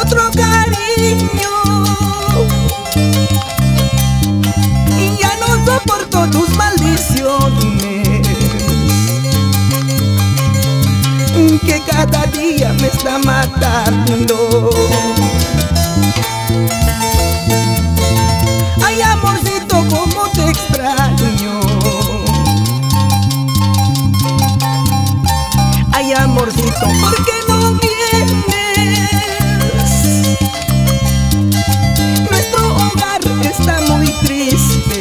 otro cariño. Y ya no soporto tus maldiciones, que cada día me está matando. Ay, amorcito, cómo te extraño. Ay, amorcito, ¿por qué no vienes? Nuestro hogar está muy triste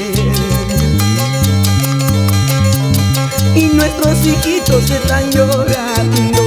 y nuestros hijitos están llorando.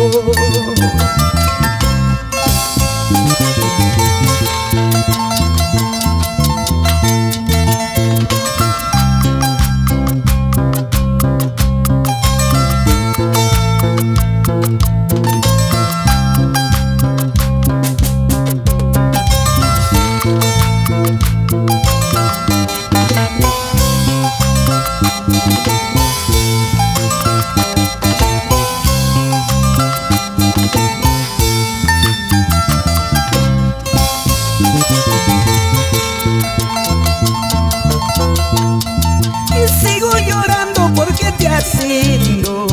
Y sigo llorando porque te has ido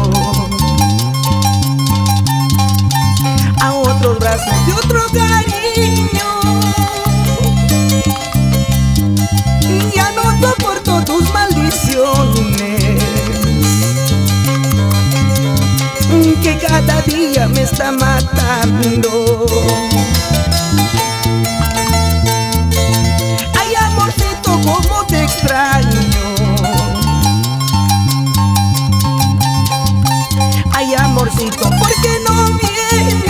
a otros brazos de otro cariño. Ya no soporto tus maldiciones, que cada día me está matando. Ay, amorcito, cómo te extraño. Ay, amorcito, ¿por qué no vienes?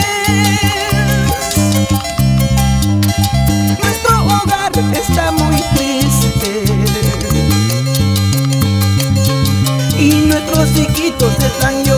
Nuestro hogar está muy triste y nuestros hijitos están llorando.